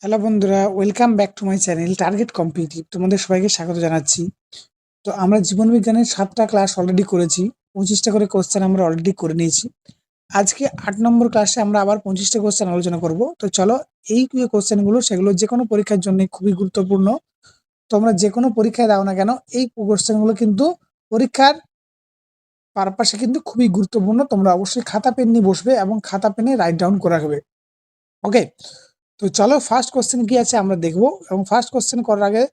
Hello বন্ধুরা, welcome back to my channel target competitive. তোমাদের সবাইকে স্বাগত জানাচ্ছি। তো আমরা জীবন বিজ্ঞানের 7টা ক্লাস অলরেডি করেছি। 25টা করে কোশ্চেন আমরা অলরেডি করে নিয়েছি। আজকে 8 নম্বর ক্লাসে আমরা আবার 25টা কোশ্চেন আলোচনা করব। তো চলো, এই যে কোশ্চেনগুলো সেগুলো যে কোনো পরীক্ষার জন্য খুবই গুরুত্বপূর্ণ। তোমরা যে কোনো পরীক্ষায় দাও না কেন, এই কোশ্চেনগুলো কিন্তু পরীক্ষার পারপাসে কিন্তু খুবই গুরুত্বপূর্ণ। তোমরা অবশ্যই খাতা পেন নিয়ে বসবে এবং খাতা পেনে রাইট ডাউন করে রাখবে। ওকে, তো চলো ফার্স্ট কোশ্চেন কি আছে আমরা দেখবো। এবং ফার্স্ট কোশ্চেন করার আগে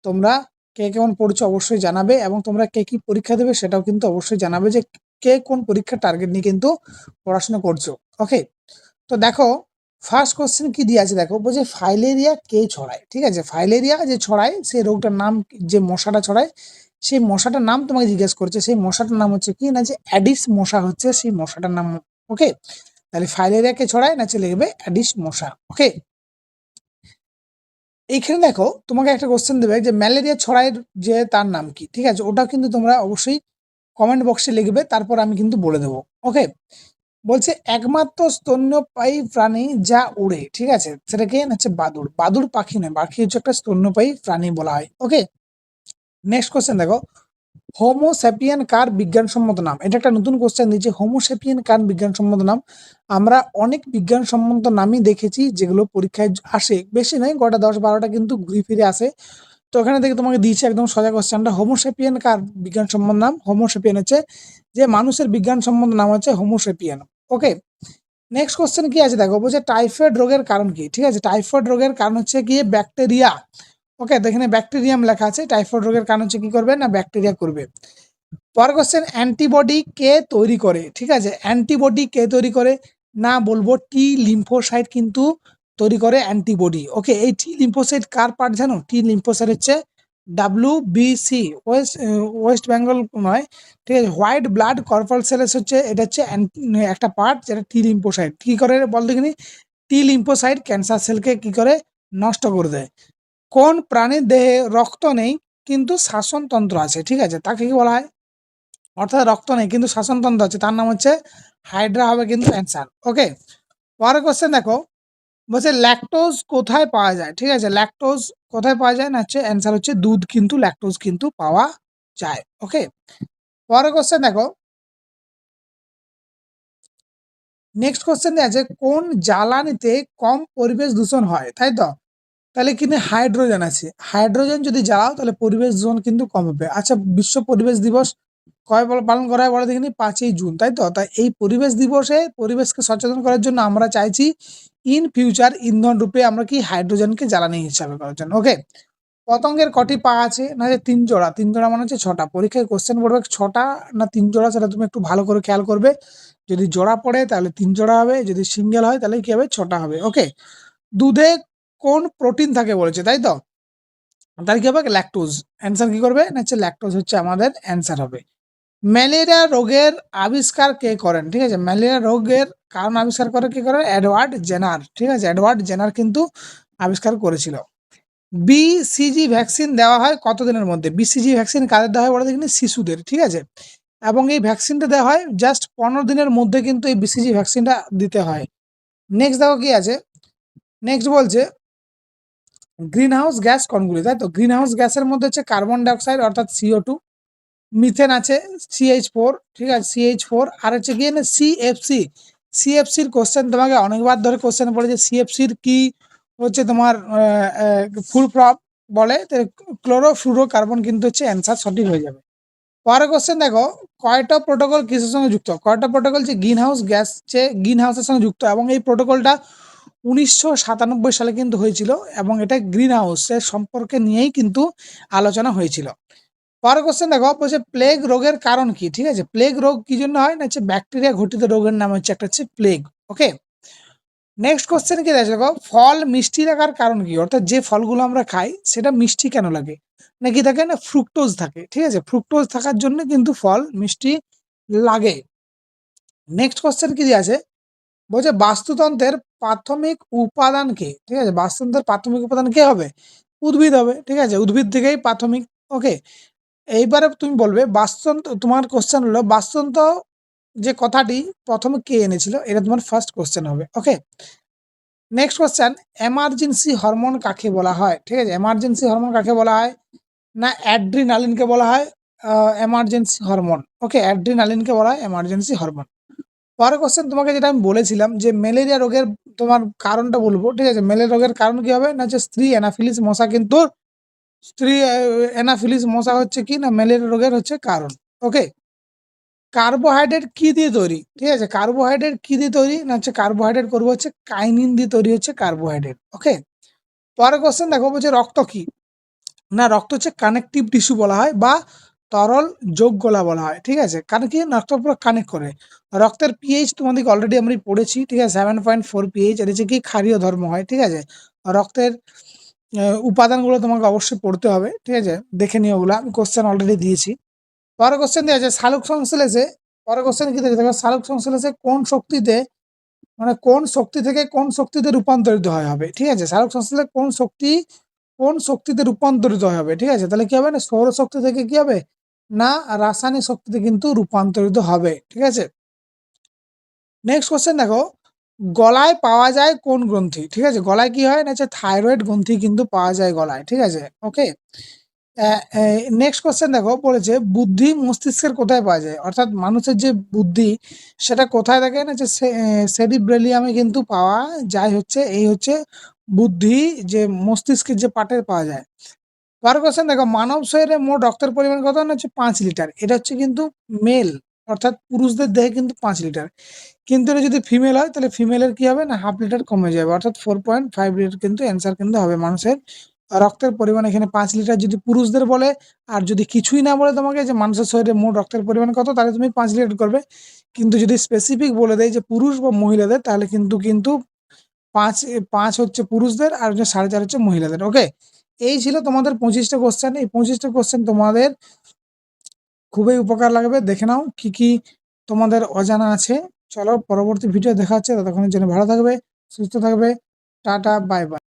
তোমরা কে কেমন পড়ছো অবশ্যই জানাবে, এবং তোমরা কে কি পরীক্ষা দেবে সেটাও কিন্তু অবশ্যই জানাবে যে কে কোন পরীক্ষার টার্গেট নিয়ে কিন্তু পড়াশোনা করছো। ওকে, তো দেখো ফার্স্ট কোশ্চেন কি দিয়ে আছে, দেখো বলছে ফাইলেরিয়া কে ছড়ায়। ঠিক আছে, ফাইলেরিয়া যে ছড়ায় সেই রোগটার নাম, যে মশাটা ছড়ায় সেই মশাটার নাম তোমাকে জিজ্ঞেস করছে। সেই মশাটার নাম হচ্ছে কি না, যে অ্যাডিস মশা হচ্ছে সেই মশাটার নাম। ওকে, তাহলে ফাইলেরিয়া কে ছড়ায় না, হচ্ছে লিখবে অ্যাডিস মশা। ওকে, এইখানে দেখো তোমাকে একটা কোশ্চেন দেবে যে ম্যালেরিয়া ছড়ায় যে তার নাম কি। ঠিক আছে, ওটা কিন্তু তোমরা অবশ্যই কমেন্ট বক্সে লিখবে, তারপর আমি কিন্তু বলে দেবো। ওকে, বলছে একমাত্র স্তন্যপায়ী প্রাণী যা উড়ে। ঠিক আছে, সেটাকে হচ্ছে বাদুড়। বাদুড় পাখি নয়, পাখি হচ্ছে একটা স্তন্যপায়ী প্রাণী বলা হয়। ওকে, নেক্সট কোশ্চেন দেখো, হোমোস্যাপিয়ান কার বিজ্ঞানসম্মত নাম। এটা একটা নতুন কোশ্চেন দিচ্ছে, হোমোস্যাপিয়ান কার বিজ্ঞানসম্মত নাম। আমরা অনেক বিজ্ঞানসম্মত নামই দেখেছি যেগুলো পরীক্ষায় আসে, বেশি নয়, গোটা 10-12টা কিন্তু ঘুরে ফিরে আসে। তো ওখানে থেকে তোমাকে দিয়েছে একদম সোজা কোশ্চেনটা, হোমোস্যাপিয়ান কার বিজ্ঞানসম্মত নাম। হোমোস্যাপিয়ান হচ্ছে যে মানুষের বিজ্ঞানসম্মত নাম হচ্ছে হোমোস্যাপিয়ান। ওকে, নেক্সট কোশ্চেন কি আছে দেখো, বলছে টাইফয়েড রোগের কারণ কি। ঠিক আছে, টাইফয়েড রোগের কারণ হচ্ছে কি ব্যাকটেরিয়া। ওকে, তো এখানে ব্যাকটেরিয়াম লেখা আছে, টাইফয়েড রোগের কারণ হচ্ছে কি করবে না, ব্যাকটেরিয়া করবে। পরের কোশ্চেন, অ্যান্টিবডি কে তৈরি করে। ঠিক আছে, অ্যান্টিবডি কে তৈরি করে না, বলবো টি লিম্ফোসাইট কিন্তু তৈরি করে অ্যান্টিবডি। ওকে, এই টি লিম্ফোসাইট কার পার্ট জানো, টি লিম্ফোসাইট হচ্ছে WBC, ওয়েস্ট বেঙ্গল নয়। ঠিক আছে, হোয়াইট ব্লাড কর্পালসেলেস হচ্ছে, এটা হচ্ছে একটা পার্ট যেটা টি লিম্ফোসাইট কি করে বল দেখিনি। টি লিম্ফোসাইট ক্যান্সার সেলকে কি করে নষ্ট করে দেয়। কোন প্রাণীর দেহে রক্ত নেই কিন্তু শাসনতন্ত্র আছে। ঠিক আছে, তাকে কি বলা হয়, অর্থাৎ রক্ত নেই কিন্তু শাসনতন্ত্র আছে, তার নাম হচ্ছে হাইড্রা, হবে কিন্তু অ্যান্সার। ওকে, পরের কোশ্চেন দেখো, বলছে ল্যাকটোজ কোথায় পাওয়া যায়। ঠিক আছে, ল্যাকটোজ কোথায় পাওয়া যায় না, হচ্ছে অ্যান্সার হচ্ছে দুধ কিন্তু ল্যাকটোজ কিন্তু পাওয়া যায়। ওকে, পরের কোশ্চেন দেখো, নেক্সট কোশ্চেন আছে কোন জ্বালানিতে কম পরিবেশ দূষণ হয়, তাই তো। তাহলে কিন্তু হাইড্রোজেন আছে, হাইড্রোজেন যদি জ্বালাও তাহলে পরিবেশ দূষণ কিন্তু কম হবে। আচ্ছা, বিশ্ব পরিবেশ দিবস কবে পালন করা হয় বলে দেখিনি, 5ই জুন, তাই তো। তাই এই পরিবেশ দিবসে পরিবেশকে সচেতন করার জন্য আমরা চাইছি ইন ফিউচার ইন্ধন রূপে আমরা কি হাইড্রোজেনকে জ্বালানি হিসাবে করার জন্য। ওকে, পতঙ্গের কটি পা আছে না, যে 3 জোড়া। 3 জোড়া মানে হচ্ছে 6টা। পরীক্ষায় কোশ্চেন পড়বে 6টা না 3 জোড়া, সেটা তুমি একটু ভালো করে খেয়াল করবে। যদি জোড়া পড়ে তাহলে 3 জোড়া হবে, যদি সিঙ্গেল হয় তাহলে কি হবে, 6টা হবে। ওকে, দুধে কোন প্রোটিন থাকে বলেছে, তাই তো। তাহলে কি হবে, ল্যাকটোজ। অ্যান্সার কি করবে না, হচ্ছে ল্যাকটোজ হচ্ছে আমাদের অ্যান্সার হবে। ম্যালেরিয়া রোগের আবিষ্কার কে করেন। ঠিক আছে, ম্যালেরিয়া রোগের কারণ আবিষ্কার করে কে করেন, এডওয়ার্ড জেনার। ঠিক আছে, এডওয়ার্ড জেনার কিন্তু আবিষ্কার করেছিল। BCG ভ্যাকসিন দেওয়া হয় কত দিনের মধ্যে। BCG ভ্যাকসিন কাদের দেওয়া হয় বলে দেখিনি, শিশুদের। ঠিক আছে, এবং এই ভ্যাকসিনটা দেওয়া হয় জাস্ট 15 দিনের মধ্যে কিন্তু এই BCG ভ্যাকসিনটা দিতে হয়। নেক্সট দেখো কি আছে, নেক্সট বলছে গ্রিন হাউস গ্যাস কোনগুলি, তাই তো। গ্রিন হাউস গ্যাসের মধ্যে হচ্ছে কার্বন ডাইঅক্সাইড অর্থাৎ CO2, মিথেন আছে CH4। ঠিক আছে, CH4, আর হচ্ছে কি না CFC। CFCর কোশ্চেন তোমাকে অনেকবার ধরে কোশ্চেন পড়েছে, CFCর কি হচ্ছে তোমার ফুল ফর্ম বলে, ক্লোরোফ্লুরো কার্বন কিন্তু হচ্ছে অ্যান্সার সঠিক হয়ে যাবে। পরের কোশ্চেন দেখো, কয়টা প্রোটোকল কিসের সঙ্গে যুক্ত। কয়টা প্রোটোকল যে গ্রিন হাউস গ্যাস যে গ্রিন হাউসের সঙ্গে যুক্ত, এবং এই প্রোটোকলটা 1997 সালে কিন্তু হয়েছিল, এবং এটা গ্রিন হাউসের সম্পর্কে নিয়েই কিন্তু আলোচনা হয়েছিল। পরের কোশ্চেন দেখো, বলছে প্লেগ রোগের কারণ কি। ঠিক আছে, প্লেগ রোগ কি জন্য হয় না, হচ্ছে ব্যাকটেরিয়া ঘটিত রোগের নাম হচ্ছে একটা হচ্ছে প্লেগ। ওকে, নেক্সট কোশ্চেন কি দেখো, ফল মিষ্টি লাগার কারণ কি, অর্থাৎ যে ফলগুলো আমরা খাই সেটা মিষ্টি কেন লাগে, নাকি থাকে না ফ্রুক্টোজ থাকে। ঠিক আছে, ফ্রুক্টোজ থাকার জন্য কিন্তু ফল মিষ্টি লাগে। নেক্সট কোশ্চেন কি আছে, বলছে বাস্তুতন্ত্রের প্রাথমিক উপাদান কে। ঠিক আছে, বাস্তুতন্ত্রের প্রাথমিক উপাদান কে হবে, উদ্ভিদ হবে। ঠিক আছে, উদ্ভিদ থেকেই প্রাথমিক। ওকে, এইবারে তুমি বলবে বাস্তুতন্ত্র, তোমার কোশ্চেন হলো বাস্তুতন্ত্র যে কথাটি প্রথমে কে এনেছিল, এটা তোমার ফার্স্ট কোশ্চেন হবে। ওকে, নেক্সট কোশ্চেন, এমার্জেন্সি হরমোন কাকে বলা হয়? ঠিক আছে, এমার্জেন্সি হরমোন কাকে বলা হয়? না অ্যাড্রিনালিনকে বলা হয় এমার্জেন্সি হরমোন। ওকে, অ্যাড্রিনালিনকে বলা হয় এমার্জেন্সি হরমোন। পরের কোশ্চেন, তোমাকে যেটা আমি বলেছিলাম যে ম্যালেরিয়া রোগের তোমার কারণটা বলবো। ঠিক আছে, ম্যালেরিয়া রোগের কারণ কি হবে? না যে স্ত্রী অ্যানাফিলিস মশা, কিন্তু স্ত্রী অ্যানাফিলিস মশা হচ্ছে কি না ম্যালেরিয়া রোগের হচ্ছে কারণ। ওকে, কার্বোহাইড্রেট কি দিয়ে তৈরি? ঠিক আছে, কার্বোহাইড্রেট কি দিয়ে তৈরি? না হচ্ছে কার্বোহাইড্রেট করবো হচ্ছে কাইনিন দিয়ে তৈরি হচ্ছে কার্বোহাইড্রেট। ওকে, পরের কোশ্চেন দেখো, বলছে রক্ত কি? না রক্ত হচ্ছে কানেকটিভ টিস্যু বলা হয় বা তরল যোগকলা বলা হয়। ঠিক আছে, কারণ কি রক্ত পুরো কানেক্ট করে। রক্তের পিএইচ তোমাদেরকে অলরেডি আমরা পড়েছি। ঠিক আছে, 7.4 পিএইচ। এটা হচ্ছে কি ক্ষারীয় ধর্ম হয়। ঠিক আছে, রক্তের উপাদানগুলো তোমাকে অবশ্যই পড়তে হবে। ঠিক আছে, দেখে নিও ওগুলো, আমি কোশ্চেন অলরেডি দিয়েছি। পরের কোশ্চেন দেওয়া আছে সালোক সংশ্লেষে। পরের কোশ্চেন কি দেখো, সালোক সংশ্লেষে কোন শক্তিতে, মানে কোন শক্তি থেকে কোন শক্তিতে রূপান্তরিত হয় হবে? ঠিক আছে, সালোক সংশ্লেষে কোন শক্তিতে রূপান্তরিত হবে? ঠিক আছে, তাহলে কি হবে না সৌরশক্তি থেকে কি হবে না রাসায়নিক শক্তিতে কিন্তু রূপান্তরিত হবে। ঠিক আছে, নেক্সট কোশ্চেন দেখো, গলায় পাওয়া যায় কোন গ্রন্থি? ঠিক আছে, গলায় কি হয় না হচ্ছে থাইরয়েড গ্রন্থি কিন্তু পাওয়া যায় গলায়। ঠিক আছে, ওকে। নেক্সট কোশ্চেন দেখো, বলেছে বুদ্ধি মস্তিষ্কের কোথায় পাওয়া যায়? অর্থাৎ মানুষের যে বুদ্ধি সেটা কোথায় থাকে না যে সেরিব্রেলিয়ামে কিন্তু পাওয়া যায় হচ্ছে, এই হচ্ছে বুদ্ধি যে মস্তিষ্কের যে পার্টে পাওয়া যায়। পরের কোশ্চেন দেখো, মানব শরীরে মোট রক্তের পরিমাণ কত? না হচ্ছে 5 লিটার। এটা হচ্ছে কিন্তু মেল, অর্থাৎ পুরুষদের দেহে কিন্তু 5 লিটার। কিন্তু এটা যদি ফিমেল হয় তাহলে ফিমেলের কি হবে না হাফ লিটার কমে যাবে, অর্থাৎ 4.5 লিটার কিন্তু অ্যান্সার কিন্তু হবে। মানুষের রক্তের পরিমাণ এখানে 5 লিটার যদি পুরুষদের বলে, আর যদি কিছুই না বলে তোমাকে যে মানুষের শরীরে মোট রক্তের পরিমাণ কত, তাহলে তুমি 5 লিটার করবে। কিন্তু যদি স্পেসিফিক বলে দেয় যে পুরুষ বা মহিলাদের, তাহলে কিন্তু 5 হচ্ছে পুরুষদের আর 4.5 হচ্ছে মহিলাদের। ওকে, এই ছিল তোমাদের 25টা কোশ্চেন। এই 25টা কোশ্চেন তোমাদের খুবই উপকার লাগবে। দেখে নাও কি কি তোমাদের অজানা আছে। চলো পরবর্তী ভিডিও দেখা হচ্ছে, ততক্ষণের জন্য ভালো থাকবে, সুস্থ থাকবে। Tata, bye bye.